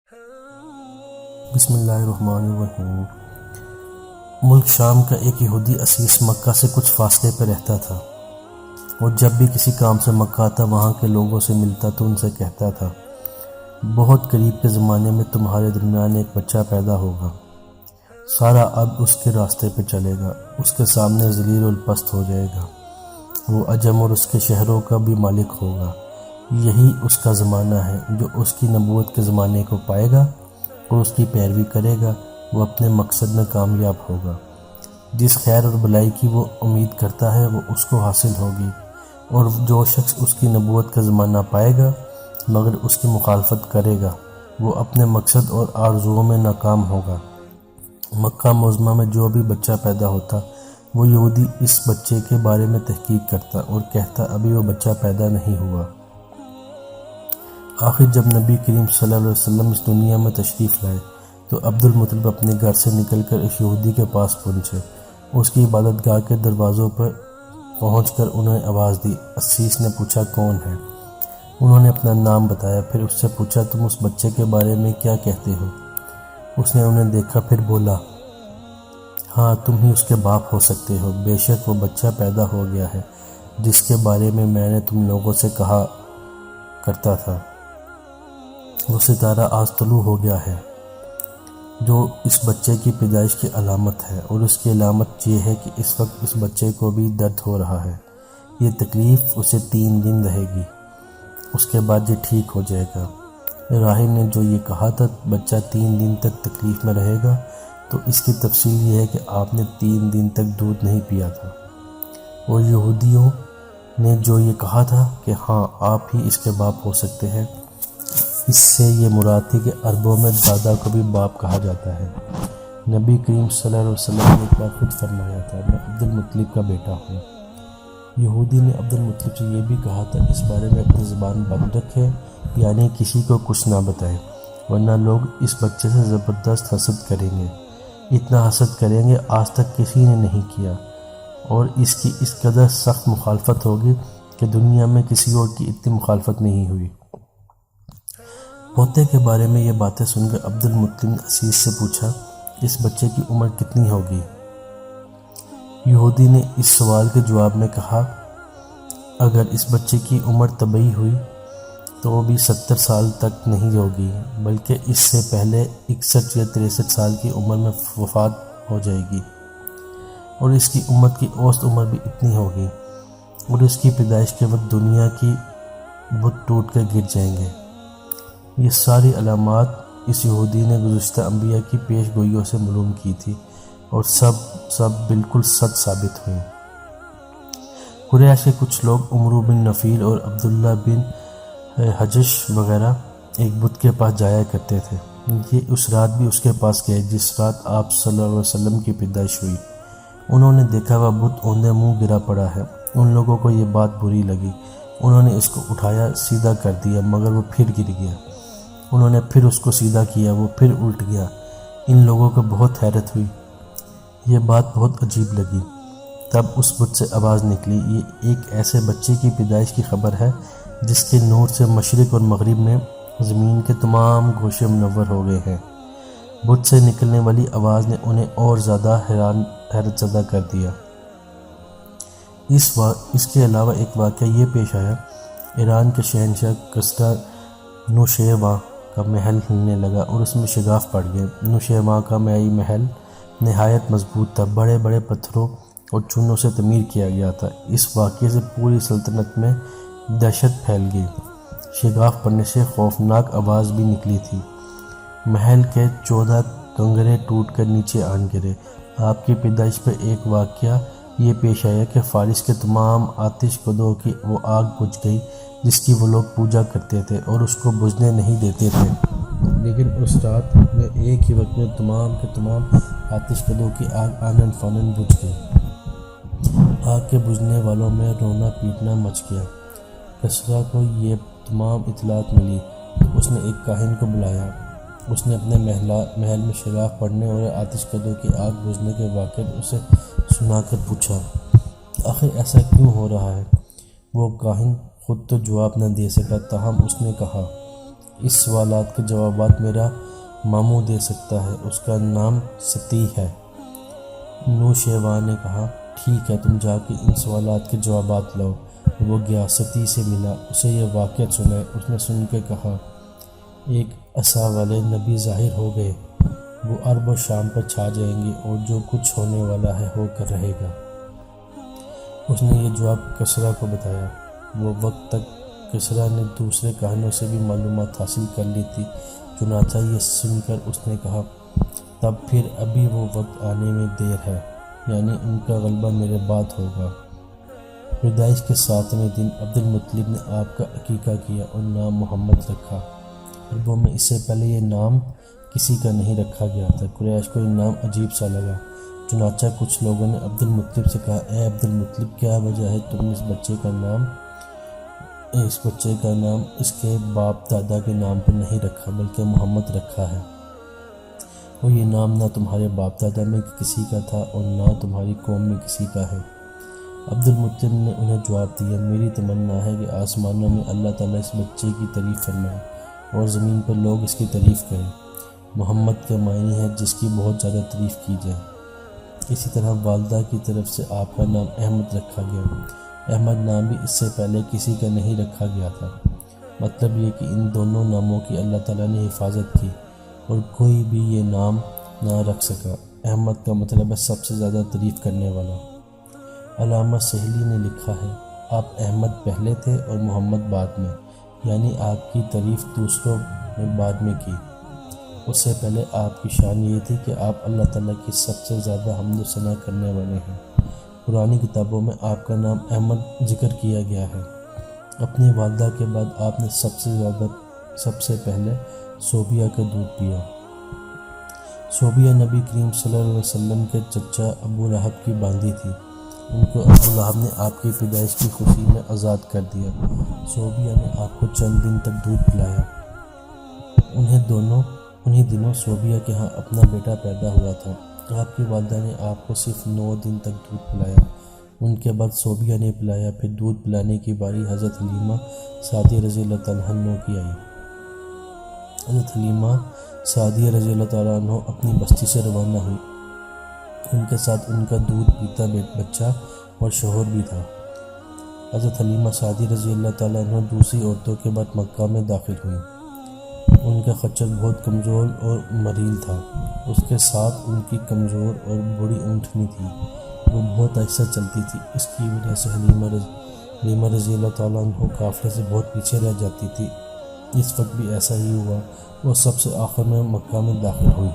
بسم اللہ الرحمن الرحیم۔ ملک شام کا ایک یہودی عسیس مکہ سے کچھ فاصلے پر رہتا تھا۔ وہ جب بھی کسی کام سے مکہ آتا وہاں کے لوگوں سے ملتا تو ان سے کہتا تھا، بہت قریب کے زمانے میں تمہارے درمیان ایک بچہ پیدا ہوگا، سارا اب اس کے راستے پہ چلے گا، اس کے سامنے ذلیل الپست ہو جائے گا، وہ عجم اور اس کے شہروں کا بھی مالک ہوگا۔ یہی اس کا زمانہ ہے۔ جو اس کی نبوت کے زمانے کو پائے گا اور اس کی پیروی کرے گا وہ اپنے مقصد میں کامیاب ہوگا۔ جس خیر اور بھلائی کی وہ امید کرتا ہے وہ اس کو حاصل ہوگی، اور جو شخص اس کی نبوت کا زمانہ پائے گا مگر اس کی مخالفت کرے گا وہ اپنے مقصد اور آرزوؤں میں ناکام ہوگا۔ مکہ معظمہ میں جو بھی بچہ پیدا ہوتا وہ یہودی اس بچے کے بارے میں تحقیق کرتا اور کہتا ابھی وہ بچہ پیدا نہیں ہوا۔ آخر جب نبی کریم صلی اللہ علیہ وسلم اس دنیا میں تشریف لائے تو عبد المطلب اپنے گھر سے نکل کر اس یہودی کے پاس پہنچے۔ اس کی عبادت گاہ کے دروازوں پر پہنچ کر انہیں آواز دی۔ عسیس نے پوچھا کون ہے؟ انہوں نے اپنا نام بتایا، پھر اس سے پوچھا تم اس بچے کے بارے میں کیا کہتے ہو؟ اس نے انہیں دیکھا پھر بولا، ہاں تم ہی اس کے باپ ہو سکتے ہو، بے شک وہ بچہ پیدا ہو گیا ہے جس کے بارے میں نے تم لوگوں سے کہا کرتا تھا، وہ ستارہ آج طلوع ہو گیا ہے، جو اس بچے کی پیدائش کی علامت ہے، اور اس کی علامت یہ ہے کہ اس وقت اس بچے کو بھی درد ہو رہا ہے، یہ تکلیف اسے 3 دن رہے گی، اس کے بعد یہ ٹھیک ہو جائے گا۔ راہب نے جو یہ کہا تھا بچہ 3 دن تک تکلیف میں رہے گا، تو اس کی تفصیل یہ ہے کہ آپ نے 3 دن تک دودھ نہیں پیا تھا، اور یہودیوں نے جو یہ کہا تھا کہ ہاں آپ ہی اس کے باپ ہو سکتے ہیں، اس سے یہ مراد تھی کہ عربوں میں دادا کو بھی باپ کہا جاتا ہے۔ نبی کریم صلی اللہ علیہ وسلم نے ایک بار خود فرمایا تھا، میں عبد المطلب کا بیٹا ہوں۔ یہودی نے عبد المطلب سے یہ بھی کہا تھا اس بارے میں اپنی زبان بند رکھے، یعنی کسی کو کچھ نہ بتائے، ورنہ لوگ اس بچے سے زبردست حسد کریں گے، اتنا حسد کریں گے آج تک کسی نے نہیں کیا، اور اس کی اس قدر سخت مخالفت ہوگی کہ دنیا میں کسی اور کی اتنی مخالفت نہیں ہوئی۔ پوتے کے بارے میں یہ باتیں سن کر عبد المطلب نے عسیس سے پوچھا، اس بچے کی عمر کتنی ہوگی؟ یہودی نے اس سوال کے جواب میں کہا، اگر اس بچے کی عمر طبیعی ہوئی تو وہ بھی 70 سال تک نہیں ہوگی، بلکہ اس سے پہلے 61 یا 63 سال کی عمر میں وفات ہو جائے گی، اور اس کی امت کی اوسط عمر بھی اتنی ہوگی، اور اس کی پیدائش کے وقت دنیا کی بت ٹوٹ کر گر جائیں گے۔ یہ ساری علامات اس یہودی نے گزشتہ انبیاء کی پیش گوئیوں سے معلوم کی تھی، اور سب بالکل سچ ثابت ہوئیں۔ قریش کے کچھ لوگ عمرو بن نفیل اور عبداللہ بن حجش وغیرہ ایک بت کے پاس جایا کرتے تھے۔ یہ اس رات بھی اس کے پاس گئے جس رات آپ صلی اللہ علیہ وسلم کی پیدائش ہوئی۔ انہوں نے دیکھا وہ بت اوندے منہ گرا پڑا ہے۔ ان لوگوں کو یہ بات بری لگی، انہوں نے اس کو اٹھایا، سیدھا کر دیا، مگر وہ پھر گر گیا۔ انہوں نے پھر اس کو سیدھا کیا، وہ پھر الٹ گیا۔ ان لوگوں کو بہت حیرت ہوئی، یہ بات بہت عجیب لگی۔ تب اس بت سے آواز نکلی، یہ ایک ایسے بچے کی پیدائش کی خبر ہے جس کے نور سے مشرق اور مغرب میں زمین کے تمام گوشے منور ہو گئے ہیں۔ بت سے نکلنے والی آواز نے انہیں اور زیادہ حیرت زدہ کر دیا۔ اس کے علاوہ ایک واقعہ یہ پیش آیا، ایران کے شہنشاہ کسریٰ نوشیروان کا محل ہلنے لگا اور اس میں شگاف پڑ گئے۔ نوشیروان کا معی محل نہایت مضبوط تھا، بڑے بڑے پتھروں اور چونوں سے تعمیر کیا گیا تھا۔ اس واقعے سے پوری سلطنت میں دہشت پھیل گئی، شگاف پڑنے سے خوفناک آواز بھی نکلی تھی، محل کے 14 کنگرے ٹوٹ کر نیچے آن گرے۔ آپ کی پیدائش پر ایک واقعہ یہ پیش آیا کہ فارس کے تمام آتش کدوں کی وہ آگ بجھ گئی جس کی وہ لوگ پوجا کرتے تھے اور اس کو بجھنے نہیں دیتے تھے، لیکن اس رات میں ایک ہی وقت میں تمام کے تمام آتش کدوں کی آگ آنن فانن بجھ گئی۔ آگ کے بجھنے والوں میں رونا پیٹنا مچ گیا۔ کسریٰ کو یہ تمام اطلاعات ملی تو اس نے ایک کاہن کو بلایا۔ اس نے اپنے محل میں شگاف پڑنے اور آتش کدوں کی آگ بجھنے کے واقعات اسے سنا کر پوچھا، آخر ایسا کیوں ہو رہا ہے؟ وہ کاہن خود تو جواب نہ دے سکا، تاہم اس نے کہا، اس سوالات کے جوابات میرا ماموں دے سکتا ہے، اس کا نام ستی ہے۔ نوشیروان نے کہا ٹھیک ہے، تم جا کے ان سوالات کے جوابات لاؤ۔ وہ گیا، ستی سے ملا، اسے یہ واقعہ سنائے۔ اس نے سن کے کہا ایک عصا والے نبی ظاہر ہو گئے، وہ عرب و شام پر چھا جائیں گے اور جو کچھ ہونے والا ہے ہو کر رہے گا۔ اس نے یہ جواب کسریٰ کو بتایا۔ وہ وقت تک کسریٰ نے دوسرے کہانوں سے بھی معلومات حاصل کر لی تھی، چنانچہ یہ سن کر اس نے کہا تب پھر ابھی وہ وقت آنے میں دیر ہے، یعنی ان کا غلبہ میرے بعد ہوگا۔ پیدائش کے 7ویں دن عبد المطلب نے آپ کا عقیقہ کیا اور نام محمد رکھا۔ عربوں میں اس سے پہلے یہ نام کسی کا نہیں رکھا گیا تھا۔ قریش کو یہ نام عجیب سا لگا، چنانچہ کچھ لوگوں نے عبد المطلب سے کہا اے عبد المطلب، کیا وجہ ہے تم نے اس بچے کا نام اس کے باپ دادا کے نام پر نہیں رکھا بلکہ محمد رکھا ہے؟ اور یہ نام نہ تمہارے باپ دادا میں کسی کا تھا اور نہ تمہاری قوم میں کسی کا ہے۔ عبد المطلب نے انہیں جواب دیا میری تمنا ہے کہ آسمانوں میں اللہ تعالیٰ اس بچے کی تعریف فرمائے اور زمین پر لوگ اس کی تعریف کریں۔ محمد کا معنی ہے جس کی بہت زیادہ تعریف کی جائے۔ اسی طرح والدہ کی طرف سے آپ کا نام احمد رکھا گیا۔ احمد نام بھی اس سے پہلے کسی کا نہیں رکھا گیا تھا۔ مطلب یہ کہ ان دونوں ناموں کی اللہ تعالیٰ نے حفاظت کی اور کوئی بھی یہ نام نہ رکھ سکا۔ احمد کا مطلب ہے سب سے زیادہ تعریف کرنے والا۔ علامہ سہیلی نے لکھا ہے آپ احمد پہلے تھے اور محمد بعد میں، یعنی آپ کی تعریف دوسروں نے بعد میں کی۔ اس سے پہلے آپ کی شان یہ تھی کہ آپ اللہ تعالیٰ کی سب سے زیادہ حمد و ثنا کرنے والے ہیں۔ پرانی کتابوں میں آپ کا نام احمد ذکر کیا گیا ہے۔ اپنی والدہ کے بعد آپ نے سب سے پہلے صوبیہ کا دودھ پیا۔ صوبیہ نبی کریم صلی اللہ علیہ وسلم کے چچا ابو لہب کی باندھی تھی۔ ان کو ابو لہب نے آپ کی پیدائش کی خوشی میں آزاد کر دیا۔ صوبیہ نے آپ کو چند دن تک دودھ پلایا۔ انہی دنوں صوبیہ کے ہاں اپنا بیٹا پیدا ہوا تھا۔ آپ کی والدہ نے آپ کو صرف 9 دن تک دودھ پلایا۔ ان کے بعد صوبیہ نے پلایا۔ پھر دودھ پلانے کی باری حضرت حلیمہ سعدیہ رضی اللہ تعالیٰ عنہ کی آئی۔ حضرت حلیمہ سعدیہ رضی اللہ تعالیٰ عنہ اپنی بستی سے روانہ ہوئی۔ ان کے ساتھ ان کا دودھ پیتا بچہ اور شوہر بھی تھا۔ حضرت حلیمہ سعدیہ رضی اللہ تعالیٰ عنہ دوسری عورتوں کے بعد مکہ میں داخل ہوئیں۔ ان کا خچر بہت کمزور اور مریل تھا۔ اس کے ساتھ ان کی کمزور اور بڑی اونٹنی تھی، وہ بہت آہستہ چلتی تھی۔ اس کی وجہ سے حلیمہ رضی اللہ تعالیٰ عنہ قافلے سے بہت پیچھے رہ جاتی تھی۔ اس وقت بھی ایسا ہی ہوا، وہ سب سے آخر میں مکہ میں داخل ہوئی۔